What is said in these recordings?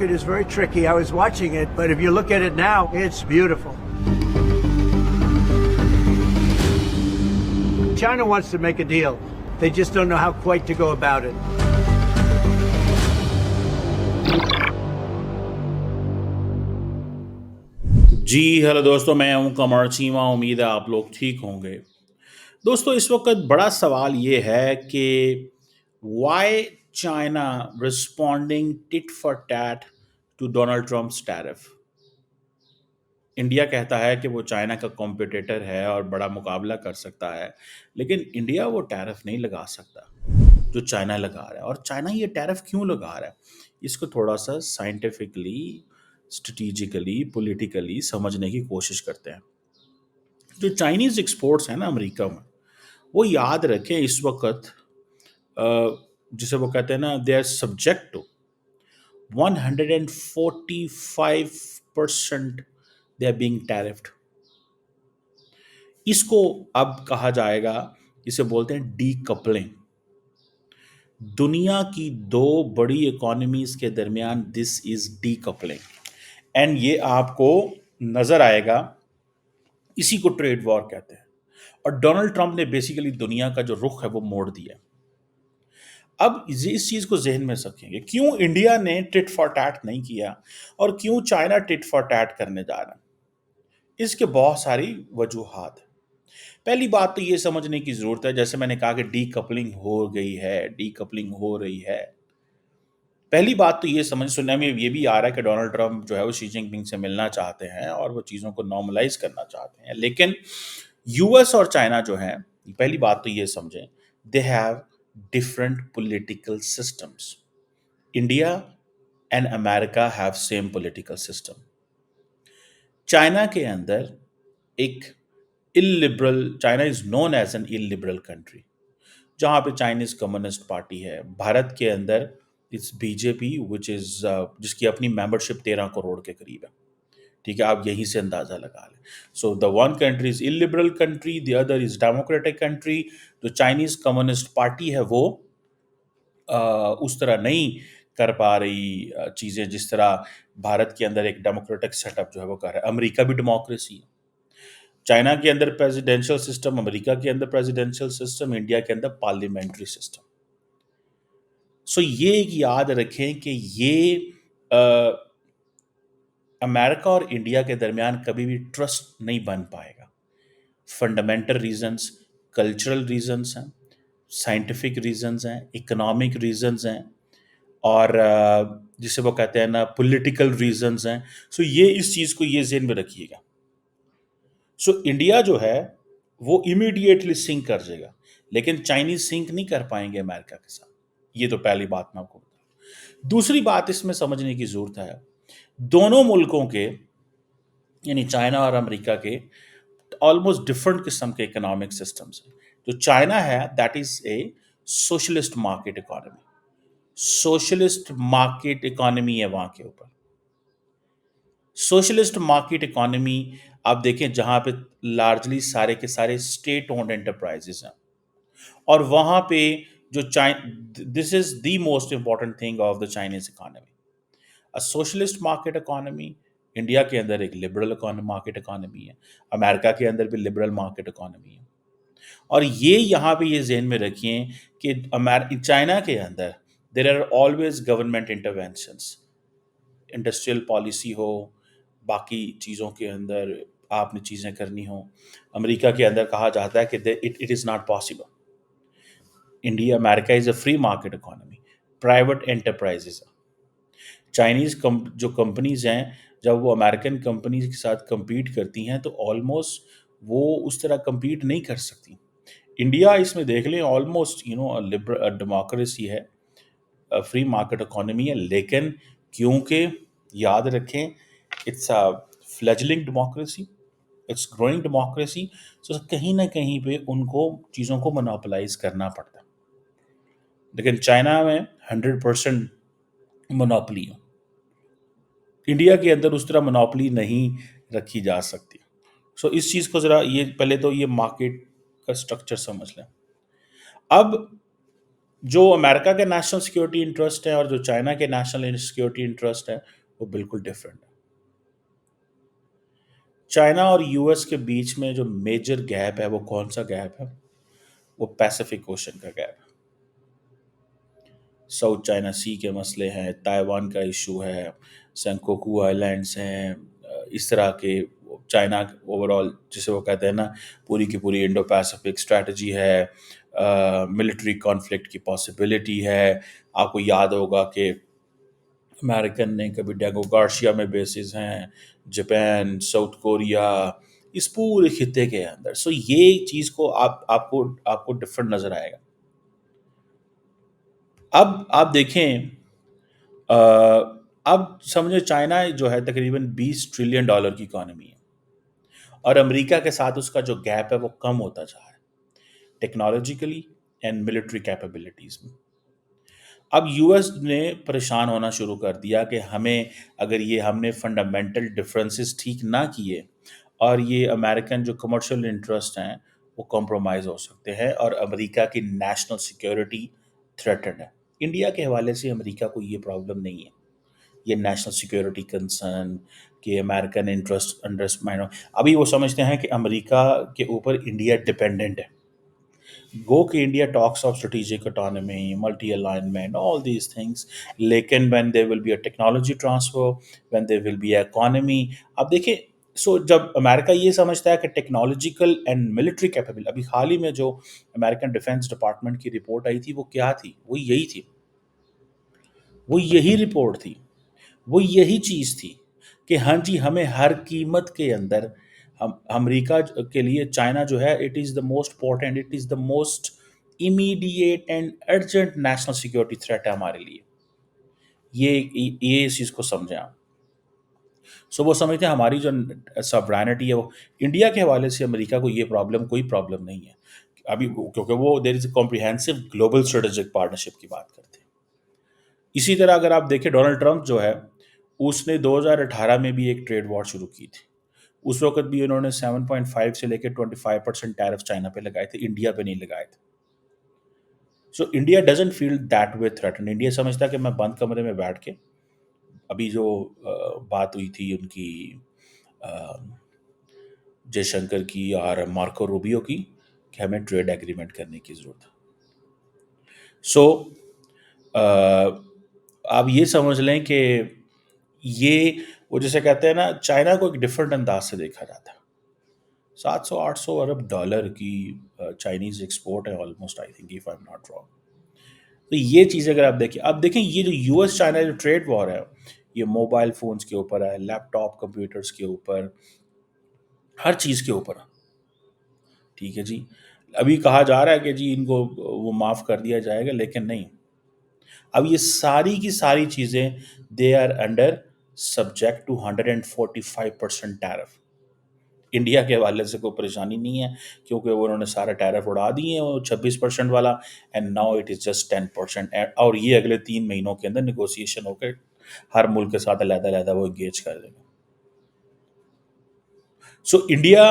market is very tricky. I was watching it, but if you look at it now, it's beautiful. China wants to make a deal. They just don't know how quite to go about it. जी hello दोस्तों, मैं हूं कमर चीमा। उम्मीद है आप लोग ठीक होंगे। दोस्तों, इस वक्त बड़ा सवाल ये है कि why China responding tit for tat to Donald Trump's tariff. India कहता है कि वो चाइना का कॉम्पिटिटर है और बड़ा मुकाबला कर सकता है, लेकिन इंडिया वो टैरिफ नहीं लगा सकता जो चाइना लगा रहा है। और चाइना ये टैरिफ क्यों लगा रहा है, इसको थोड़ा सा साइंटिफिकली, स्ट्रेटिजिकली, पॉलिटिकली समझने की कोशिश करते हैं। जो चाइनीज एक्सपोर्ट्स हैं ना अमेरिका में, वो याद रखें इस वक्त जिसे वो कहते हैं ना, they are subject to 145% they are being tariffed. इसको अब कहा जाएगा, इसे बोलते हैं डीकपलिंग। दुनिया की दो बड़ी इकोनॉमीज के दरमियान दिस इज डीकपलिंग, एंड ये आपको नजर आएगा। इसी को ट्रेड वॉर कहते हैं। और डोनाल्ड ट्रंप ने बेसिकली दुनिया का जो रुख है वो मोड़ दिया। अब इस चीज को जहन में रखेंगे, क्यों इंडिया ने टिट फॉर टैट नहीं किया और क्यों चाइना टिट फॉर टैट करने जा रहा है। इसके बहुत सारी वजूहात हैं। पहली बात तो ये समझने की जरूरत है, जैसे मैंने कहा कि डीकपलिंग हो गई है, डीकपलिंग हो रही है। पहली बात तो ये समझ, सुनने में ये भी आ रहा है कि डोनाल्ड ट्रंप जो है वो शी जिनपिंग से मिलना चाहते हैं और वो चीज़ों को नॉर्मलाइज करना चाहते हैं। लेकिन यूएस और चाइना जो है, पहली बात तो ये समझें, they have different political systems. India and America have same political system. China के अंदर एक illiberal, China is known as an illiberal country, जहाँ पे चाइनीज कम्युनिस्ट पार्टी है। भारत के अंदर इट्स बीजेपी विच इज, जिसकी अपनी मेंबरशिप 13 करोड़ के करीब है। ठीक है, आप यहीं से अंदाजा लगा लें। So the one country is illiberal country, the other is democratic country. जो चाइनीज कम्युनिस्ट पार्टी है वो उस तरह नहीं कर पा रही चीज़ें जिस तरह भारत के अंदर एक डेमोक्रेटिक सेटअप जो है वो कर रहा है। अमेरिका भी डेमोक्रेसी है। चाइना के अंदर प्रेसिडेंशियल सिस्टम, अमेरिका के अंदर प्रेसिडेंशियल सिस्टम, इंडिया के अंदर पार्लियामेंट्री सिस्टम। सो ये एक याद रखें कि ये अमेरिका और इंडिया के दरमियान कभी भी ट्रस्ट नहीं बन पाएगा। फंडामेंटल रीजंस, कल्चरल रीजंस हैं, साइंटिफिक रीजंस हैं, इकोनॉमिक रीजंस हैं, और जिसे वो कहते हैं ना पॉलिटिकल रीजंस हैं। सो ये इस चीज़ को ये ज़हन में रखिएगा। सो इंडिया जो है वो इमीडिएटली सिंक कर जाएगा, लेकिन चाइनीज सिंक नहीं कर पाएंगे अमेरिका के साथ। ये तो पहली बात मैं आपको बता। दूसरी बात इसमें समझने की जरूरत है, दोनों मुल्कों के, यानी चाइना और अमेरिका के, ऑलमोस्ट डिफरेंट किस्म के इकोनॉमिक सिस्टम्स हैं। जो चाइना है that is a socialist market economy. Socialist market economy है वहां के ऊपर। सोशलिस्ट मार्केट इकोनॉमी आप देखें जहां पे लार्जली सारे के सारे स्टेट ओन्ड एंटरप्राइजेस हैं, और वहां पे जो this is the most important thing of the Chinese economy, a socialist market economy. India के अंदर एक लिबरल मार्केट इकोनॉमी है, अमेरिका के अंदर भी लिबरल मार्केट इकोनॉमी है। और ये यहाँ पे ये जहन में रखिए कि चाइना के अंदर there are always government interventions, industrial policy हो, बाकी चीज़ों के अंदर आपने चीज़ें करनी हो। अमेरिका के अंदर कहा जाता है कि it is not possible. India, America is a free market economy, private enterprises. Chinese जो कंपनीज हैं, जब वो अमेरिकन कंपनीज के साथ compete करती हैं तो ऑलमोस्ट वो उस तरह compete नहीं कर सकती। इंडिया इसमें देख लें, ऑलमोस्ट लिबरल डेमोक्रेसी है, फ्री मार्केट इकोनॉमी है, लेकिन क्योंकि याद रखें it's a fledgling democracy, it's growing democracy, तो कहीं ना कहीं पे उनको चीज़ों को मोनोपोलाइज करना पड़ता है। लेकिन चाइना में 100% मोनोपोली है। इंडिया के अंदर उस तरह मोनोपोली नहीं रखी जा सकती। सो इस चीज़ को ज़रा, ये पहले तो ये मार्केट का स्ट्रक्चर समझ लें। अब जो अमेरिका के नेशनल सिक्योरिटी इंटरेस्ट है और जो चाइना के नेशनल सिक्योरिटी इंटरेस्ट है वो बिल्कुल डिफरेंट है। चाइना और यूएस के बीच में जो मेजर गैप है वो कौन सा गैप है? वो पैसिफिक ओशन का गैप है। साउथ चाइना सी के मसले हैं, ताइवान का इशू है, सेंकोकू आइलैंड्स हैं, इस तरह के चाइना ओवरऑल जिसे वो कहते हैं ना, पूरी की पूरी इंडो पैसिफिक स्ट्रैटेजी है, मिलिट्री कॉन्फ्लिक्ट की पॉसिबिलिटी है। आपको याद होगा कि अमेरिकन ने कभी डेगो गार्शिया में बेसिस हैं, जापान, साउथ कोरिया, इस पूरे खित्ते के अंदर। सो ये चीज़ को आपको आपको डिफरेंट नज़र आएगा। अब आप देखें, अ, अब समझो चाइना जो है तकरीबन $20 ट्रिलियन की इकोनॉमी है और अमेरिका के साथ उसका जो गैप है वो कम होता जा रहा है टेक्नोलॉजिकली एंड मिलिट्री कैपेबिलिटीज में। अब यूएस ने परेशान होना शुरू कर दिया कि हमें, अगर ये हमने फंडामेंटल डिफरेंसेस ठीक ना किए और ये अमेरिकन जो कमर्शियल इंटरेस्ट हैं वो कॉम्प्रोमाइज़ हो सकते हैं और अमेरिका की नेशनल सिक्योरिटी थ्रेटन है। इंडिया के हवाले से अमेरिका को ये प्रॉब्लम नहीं है, ये नेशनल सिक्योरिटी कंसर्न कि अमेरिकन इंटरेस्ट अंडरस्टैंड। अभी वो समझते हैं कि अमेरिका के ऊपर इंडिया डिपेंडेंट है। गो कि India talks of strategic autonomy, multi alignment, all these things, लेकिन when there will be a technology transfer, when there will be a economy, अब देखिए, सो जब अमेरिका ये समझता है कि टेक्नोलॉजिकल एंड मिलिट्री कैपेबिलिटी, अभी हाल ही में जो अमेरिकन डिफेंस डिपार्टमेंट की रिपोर्ट आई थी वो क्या थी? वो यही थी, वो यही रिपोर्ट थी, वो यही चीज़ थी कि हाँ जी, हमें हर कीमत के अंदर हम अमेरिका के लिए चाइना जो है, it is the most important, it is the most immediate and urgent national security threat है हमारे लिए। ये इस चीज़ को समझें आप। सो वो समझते हैं हमारी जो सॉवरेनिटी है वो इंडिया के हवाले से अमेरिका को ये प्रॉब्लम, कोई प्रॉब्लम नहीं है अभी, क्योंकि वो there is a comprehensive global strategic partnership की बात करते हैं। इसी तरह अगर आप देखें, डोनाल्ड ट्रंप जो है उसने 2018 में भी एक ट्रेड वॉर शुरू की थी। उस वक्त भी उन्होंने 7.5 से लेकर 25% टैरिफ चाइना पे लगाए थे, इंडिया पे नहीं लगाए थे। So India doesn't feel that way threaten. India समझता है कि मैं बंद कमरे में बैठ के, अभी जो बात हुई थी उनकी, अ, जयशंकर की और मार्को रूबियो की, कि हमें ट्रेड एग्रीमेंट करने की ज़रूरत है। सो आप ये समझ लें कि ये, वो जैसे कहते हैं ना, चाइना को एक डिफरेंट अंदाज से देखा जाता है। 700-800 अरब डॉलर की चाइनीज़ एक्सपोर्ट है almost, I think, if I am not wrong. तो ये चीज़ अगर आप देखें, अब देखें ये जो यूएस चाइना जो ट्रेड वॉर है, ये मोबाइल फ़ोन्स के ऊपर है, लैपटॉप कंप्यूटर्स के ऊपर, हर चीज़ के ऊपर है। ठीक है जी। अभी कहा जा रहा है कि जी इनको वो माफ़ कर दिया जाएगा, लेकिन नहीं। अब ये सारी की सारी चीज़ें, they are under subject to 145% tariff. India के हवाले से कोई परेशानी नहीं है, क्योंकि वो उन्होंने सारा टैरिफ उड़ा दिए हैं वो 26% वाला, and now it is just 10%, और ये अगले 3 महीनों के अंदर निगोसिएशन होकर हर मुल्क के साथ अलग-अलग वो एंगेज कर देंगे। So India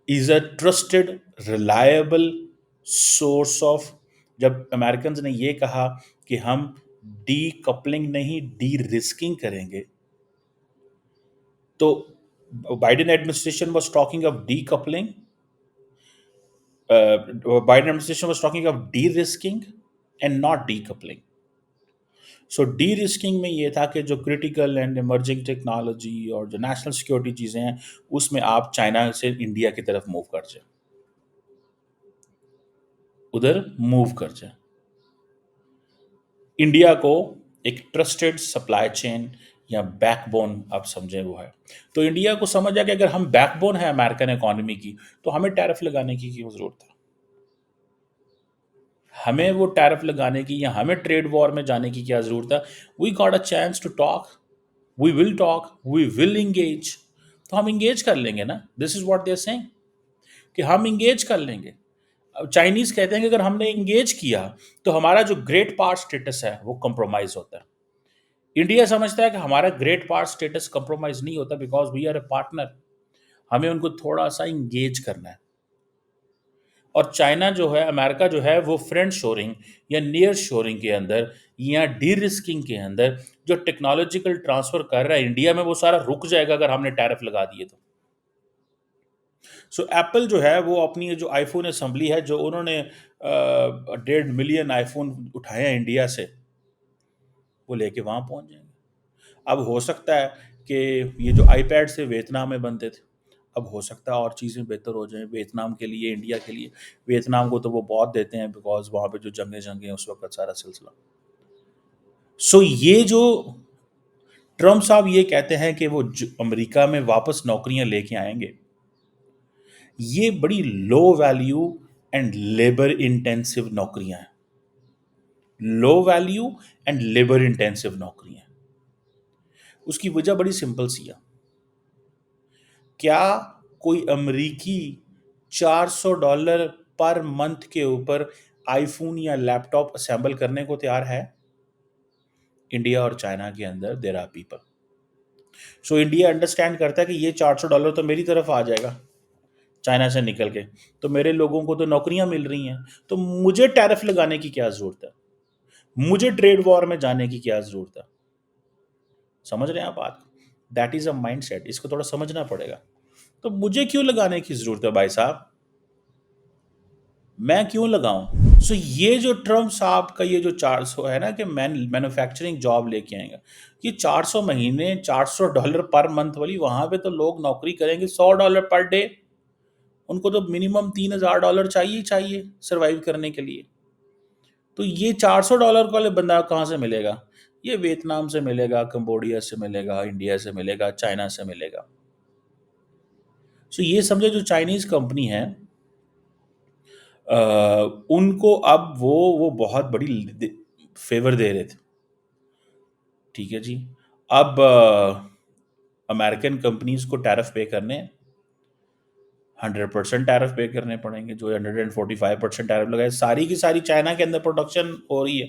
is a trusted, reliable source of, जब अमेरिकन ने ये कहा कि हम डी कपलिंग नहीं डी रिस्किंग करेंगे, तो Biden administration was talking of D coupling, Biden administration was talking of de-risking and not decoupling. So D risking में ये था कि जो क्रिटिकल एंड इमर्जिंग टेक्नोलॉजी और जो नेशनल सिक्योरिटी चीज़ें हैं उसमें आप चाइना से इंडिया की तरफ मूव कर जाए, उधर मूव कर जाए। इंडिया को एक ट्रस्टेड सप्लाई चेन या बैकबोन आप समझें वो है। तो इंडिया को समझ आ कि अगर हम बैकबोन है अमेरिकन इकोनॉमी की, तो हमें टैरिफ लगाने की क्यों ज़रूरत है? हमें वो टैरिफ लगाने की या हमें ट्रेड वॉर में जाने की क्या ज़रूरत है? We got a chance to talk, talk, we will engage. तो हम इंगेज कर लेंगे ना, this is what they are saying, कि हम इंगेज कर लेंगे। अब चाइनीज कहते हैं कि अगर हमने इंगेज किया तो हमारा जो ग्रेट पावर स्टेटस है वो कंप्रोमाइज होता है। इंडिया समझता है कि हमारा ग्रेट पावर स्टेटस कंप्रोमाइज नहीं होता, because we are a partner. हमें उनको थोड़ा सा इंगेज करना है। और चाइना जो है, अमेरिका जो है, वो फ्रेंड शोरिंग या नियर शोरिंग के अंदर या डी रिस्किंग के अंदर जो टेक्नोलॉजिकल ट्रांसफर कर रहा है इंडिया में, वो सारा रुक जाएगा अगर हमने टैरिफ लगा दिए तो। सो एप्पल जो है वो अपनी जो आईफोन असेंबली है, जो उन्होंने 1.5 मिलियन आईफोन उठाए हैं इंडिया से, वो लेके वहां पहुंच जाएंगे। अब हो सकता है कि ये जो आईपैड से वियतनाम में बनते थे, अब हो सकता है और चीज़ें बेहतर हो जाएं वियतनाम के लिए, इंडिया के लिए। वियतनाम को तो वो बहुत देते हैं बिकॉज वहाँ पे जो जंगे जंगे हैं उस वक्त सारा सिलसिला। सो ये जो ट्रम्प साहब ये कहते हैं कि वो अमेरिका में वापस नौकरियां लेके आएंगे, ये बड़ी low value and labour intensive नौकरियां हैं। Low value and labour intensive नौकरियां। उसकी वजह बड़ी सिंपल सी है। क्या कोई अमेरिकी $400 पर मंथ के ऊपर आईफोन या लैपटॉप असेंबल करने को तैयार है? इंडिया और चाइना के अंदर there are people. So India understand करता है कि ये $400 तो मेरी तरफ आ जाएगा चाइना से निकल के, तो मेरे लोगों को तो नौकरियां मिल रही हैं, तो मुझे टैरिफ लगाने की क्या जरूरत है, मुझे ट्रेड वॉर में जाने की क्या जरूरत है। समझ रहे हैं आप बात? That is a mind set, इसको थोड़ा समझना पड़ेगा। तो मुझे क्यों लगाने की जरूरत है भाई साहब, मैं क्यों लगाऊं? सो ये जो ट्रम्प साहब का ये जो 400 है ना कि मैन्युफैक्चरिंग जॉब लेके आएंगे, ये 400 महीने, $400 पर मंथ वाली, वहां पे तो लोग नौकरी करेंगे $100 पर डे। उनको तो मिनिमम $3,000 चाहिए ही चाहिए सर्वाइव करने के लिए। तो ये $400 वाले बंदा कहाँ से मिलेगा? ये वियतनाम से मिलेगा, कंबोडिया से मिलेगा, इंडिया से मिलेगा, चाइना से मिलेगा। सो ये समझे जो चाइनीज कंपनी है, उनको अब वो बहुत बड़ी फेवर दे रहे थे। ठीक है जी। अब अमेरिकन कंपनीज को टैरिफ पे करने, 100% टैरिफ पे करने पड़ेंगे। जो 145% टैरिफ लगाए, सारी की सारी चाइना के अंदर प्रोडक्शन हो रही है।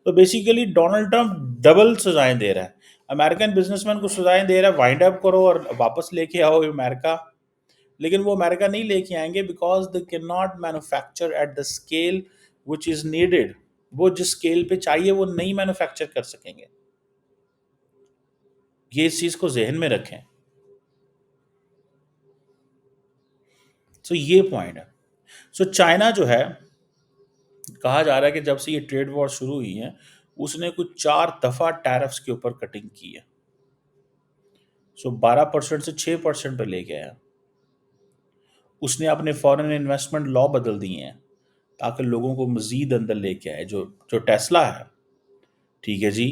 तो बेसिकली डोनाल्ड ट्रंप डबल सजाएं दे रहा है, अमेरिकन बिजनेसमैन को सजाएं दे रहा है, वाइंड अप करो और वापस लेके आओ अमेरिका। लेकिन वो अमेरिका नहीं लेके आएंगे because they can not manufacture at the scale which is needed. वो जिस स्केल पे चाहिए वो नहीं मैन्युफैक्चर कर सकेंगे। ये इस चीज को जहन में रखें। सो ये पॉइंट है। सो चाइना जो है, कहा जा रहा है कि जब से ये ट्रेड वॉर शुरू हुई है, उसने कुछ 4 दफा टैरिफ्स के ऊपर कटिंग की है। सो 12% से 6% पे ले गया है। उसने अपने फॉरेन इन्वेस्टमेंट लॉ बदल दिए हैं ताकि लोगों को मजीद अंदर लेके आए। जो जो टेस्ला है, ठीक है जी,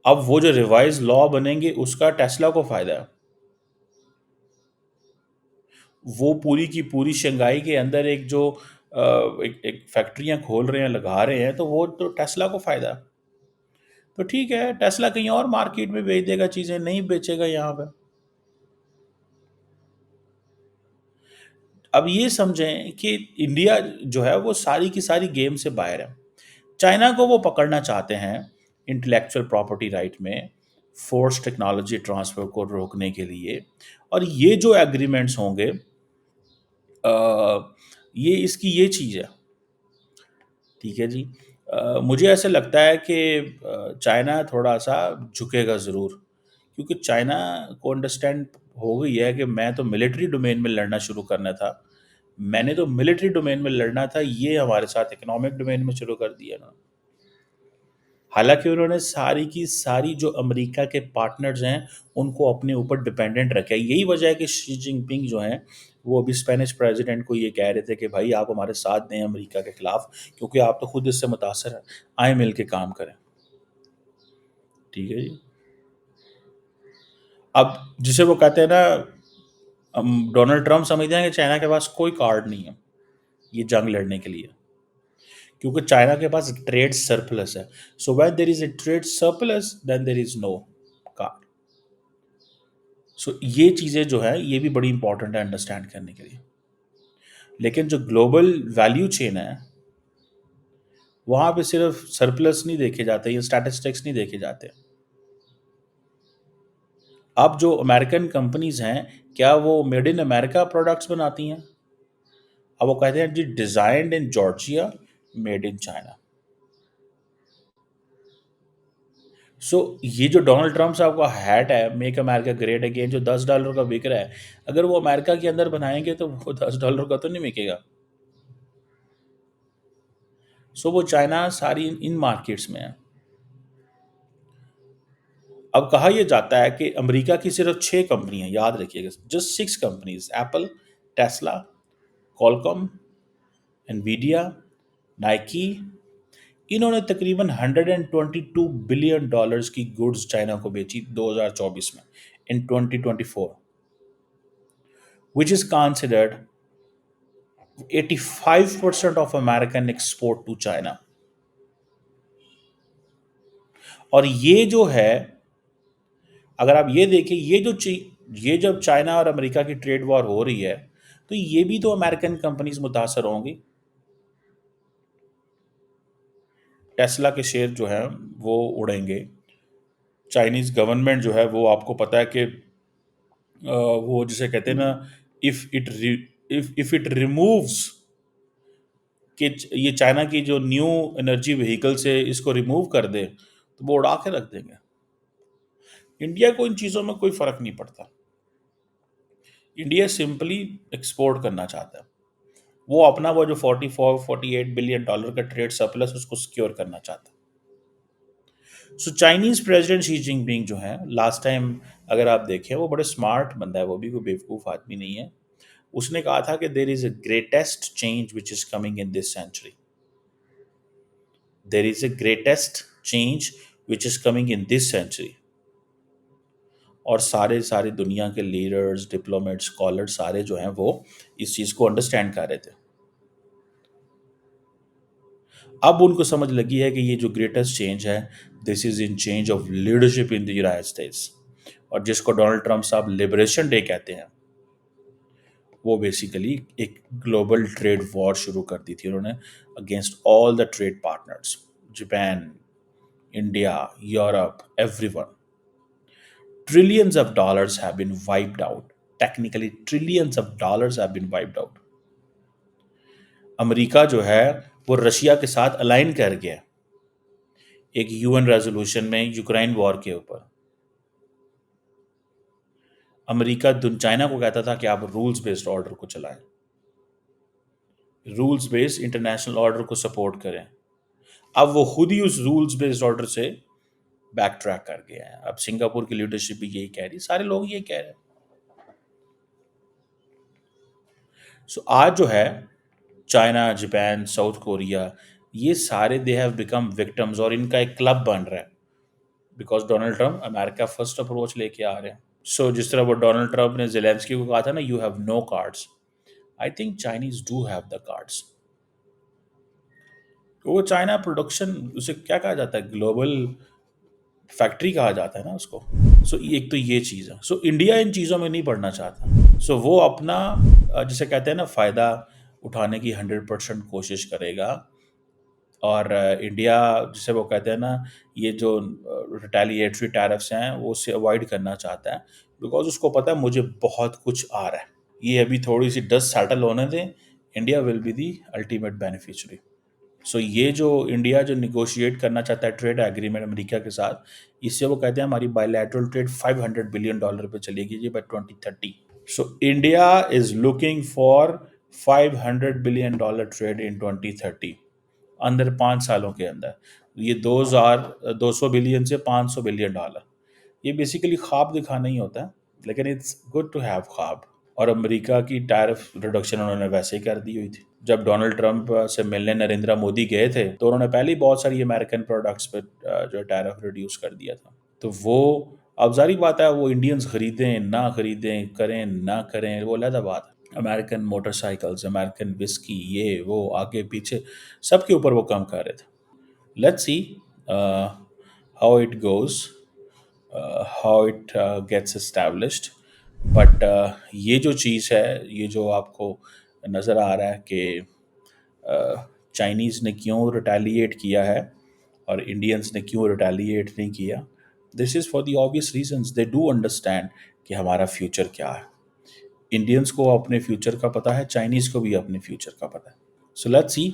अब वो जो रिवाइज लॉ बनेंगे उसका टेस्ला को फायदा है। वो पूरी की पूरी शंघाई के अंदर एक जो एक फैक्ट्रियां खोल रहे हैं, लगा रहे हैं, तो वो तो टेस्ला को फायदा है। तो ठीक है, टेस्ला कहीं और मार्केट में बेच देगा, चीजें नहीं बेचेगा यहाँ पे। अब ये समझें कि इंडिया जो है वो सारी की सारी गेम से बाहर है। चाइना को वो पकड़ना चाहते हैं इंटेलेक्चुअल प्रॉपर्टी राइट में, फोर्स टेक्नोलॉजी ट्रांसफर को रोकने के लिए। और ये जो एग्रीमेंट्स होंगे, ये इसकी ये चीज़ है। ठीक है जी। मुझे ऐसे लगता है कि चाइना थोड़ा सा झुकेगा ज़रूर, क्योंकि चाइना को अंडरस्टैंड हो गई है कि मैं तो मिलिट्री डोमेन में लड़ना शुरू करना था, मैंने तो मिलिट्री डोमेन में लड़ना था, ये हमारे साथ इकोनॉमिक डोमेन में शुरू कर दिया ना। हालांकि उन्होंने सारी की सारी जो अमेरिका के पार्टनर्स हैं उनको अपने ऊपर डिपेंडेंट रखा है। यही वजह है कि शी जिनपिंग जो हैं वो अभी स्पेनिश प्रेसिडेंट को ये कह रहे थे कि भाई आप हमारे साथ दें अमेरिका के खिलाफ, क्योंकि आप तो खुद इससे मुतासर हैं, आए मिल के काम करें। ठीक है जी। अब जिसे वो कहते हैं ना, डोनाल्ड ट्रंप समझते हैं कि चाइना के पास कोई कार्ड नहीं है ये जंग लड़ने के लिए, क्योंकि चाइना के पास ट्रेड सरप्लस है। So when there is a trade surplus then there is no card. So ये चीज़ें जो है ये भी बड़ी इंपॉर्टेंट है अंडरस्टैंड करने के लिए। लेकिन जो ग्लोबल वैल्यू चेन है वहाँ पे सिर्फ सरप्लस नहीं देखे जाते, ये स्टैटिस्टिक्स नहीं देखे जाते। अब जो अमेरिकन कंपनीज हैं, क्या वो मेड इन अमेरिका प्रोडक्ट्स बनाती हैं? अब वो कहते हैं जी designed in Georgia, made in China. So ये जो डोनाल्ड ट्रम्प साहब का हैट है, मेक अमेरिका ग्रेट अगेन, जो $10 का बिक रहा है, अगर वो अमेरिका के अंदर बनाएंगे तो वो $10 का तो नहीं बिकेगा। सो वो चाइना सारी इन मार्केट्स में है। अब कहा यह जाता है कि अमेरिका की सिर्फ 6 कंपनियां, याद रखिएगा, just 6 companies, Apple, Tesla, Qualcomm, Nvidia, Nike, इन्होंने तकरीबन $122 बिलियन की गुड्स चाइना को बेची 2024 में, इन 2024, which is considered 85% of American export to China। और ये जो है, अगर आप ये देखें, ये जब चाइना और अमेरिका की ट्रेड वॉर हो रही है, तो ये भी तो अमेरिकन कंपनीज मुतासर होंगी। टेस्ला के शेयर जो हैं वो उड़ेंगे। चाइनीज गवर्नमेंट जो है वो आपको पता है कि वो जिसे कहते हैं ना, if it if it removes, कि ये चाइना की जो न्यू एनर्जी व्हीकल से इसको रिमूव कर दे तो वो उड़ा के रख देंगे। इंडिया को इन चीज़ों में कोई फर्क नहीं पड़ता। इंडिया सिंपली एक्सपोर्ट करना चाहता है। वो अपना वो जो 44-48 बिलियन डॉलर का ट्रेड सरप्लस उसको सिक्योर करना चाहता है। सो चाइनीज प्रेसिडेंट शी जिनपिंग जो है, लास्ट टाइम अगर आप देखें, वो बड़े स्मार्ट बंदा है, वो भी कोई बेवकूफ़ आदमी नहीं है। उसने कहा था कि there is a greatest change which is coming in this century, there is a greatest change which is coming in this century. और सारे सारे दुनिया के लीडर्स, डिप्लोमेट, स्कॉलर सारे जो हैं वो इस चीज़ को अंडरस्टैंड कर रहे थे। अब उनको समझ लगी है कि ये जो ग्रेटेस्ट चेंज है, this is in change of leadership in the United states. और जिसको डोनाल्ड ट्रंप साहब लिबरेशन डे कहते हैं, वो बेसिकली एक ग्लोबल ट्रेड वॉर शुरू कर दी थी उन्होंने against all the trade partners, Japan, India, Europe, everyone. Trillions of dollars have been wiped out. Technically, trillions of dollars have been wiped out. America जो है वो रशिया के साथ अलाइन कर गया एक यूएन रेजोल्यूशन में यूक्रेन वॉर के ऊपर। अमेरिका चाइना को कहता था कि आप रूल्स बेस्ड ऑर्डर को चलाएं, रूल्स बेस्ड इंटरनेशनल ऑर्डर को सपोर्ट करें। अब वो खुद ही उस रूल्स बेस्ड ऑर्डर से बैक ट्रैक कर गया है। अब सिंगापुर की लीडरशिप भी यही कह रही, सारे लोग यही कह रहे हैं। सो आज जो है चाइना, जापान, साउथ कोरिया, ये सारे दे हैव बिकम विक्टिम्स, और इनका एक क्लब बन रहा है because Donald Trump America first approach लेके आ रहे हैं। सो जिस तरह वो डोनाल्ड ट्रंप ने जेलेंस्की को कहा था ना, you have no cards, I think Chinese do have the cards. वो चाइना प्रोडक्शन, उसे क्या कहा जाता है, ग्लोबल फैक्ट्री कहा जाता है ना उसको। सो एक तो ये चीज़ है। सो इंडिया इन चीज़ों में नहीं पड़ना चाहता। सो वो अपना जिसे कहते हैं ना फ़ायदा उठाने की 100% कोशिश करेगा। और इंडिया जिसे वो कहते हैं ना, ये जो रिटेलिएटरी टैरिफ्स हैं वो उससे अवॉइड करना चाहता है, बिकॉज उसको पता है मुझे बहुत कुछ आ रहा है। ये अभी थोड़ी सी डस्ट सेटल होने दें, India will be the ultimate beneficiary. So ये जो इंडिया जो निगोशिएट करना चाहता है ट्रेड एग्रीमेंट अमेरिका के साथ, इससे वो कहते हैं हमारी बायलैटरल ट्रेड $500 बिलियन पे चलेगी जी by 2030। So India is looking for $500 billion trade in 2030, अंदर 5 सालों के अंदर। ये 200 बिलियन से $500 बिलियन, ये बेसिकली ख्वाब दिखाना ही होता है, लेकिन इट्स गुड टू हैव ख्वाब। और अमेरिका की टैरिफ रिडक्शन उन्होंने वैसे ही कर दी हुई थी। जब डोनाल्ड ट्रंप से मिलने नरेंद्र मोदी गए थे तो उन्होंने पहले ही बहुत सारी अमेरिकन प्रोडक्ट्स पर जो टैरिफ रिड्यूस कर दिया था। तो वो अब जारी बात है, वो इंडियंस खरीदें ना खरीदें, करें ना करें, वो अलग बात है। अमेरिकन मोटरसाइकिल्स, अमेरिकन विस्की, ये वो आगे पीछे सबके ऊपर वो काम कर रहे थे। Let's see how it goes, how it gets established. But ये जो चीज़ है, ये जो आपको नज़र आ रहा है कि चाइनीज़ ने क्यों रिटेलिएट किया है और इंडियंस ने क्यों रिटेलिएट नहीं किया, this is for the obvious reasons. They do understand कि हमारा फ्यूचर क्या है। इंडियंस को अपने फ्यूचर का पता है, चाइनीज़ को भी अपने फ्यूचर का पता है। सो लेट्स सी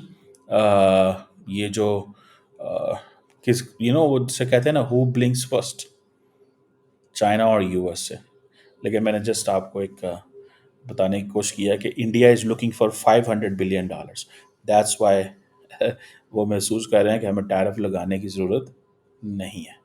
ये जो किस वो जिसे कहते हैं ना, हु ब्लिंक्स फर्स्ट, चाइना और यूएस से। लेकिन मैंने जस्ट आपको एक बताने की कोशिश किया कि India is looking for $500 billion. That's why वो महसूस कर रहे हैं कि हमें टैरिफ लगाने की ज़रूरत नहीं है।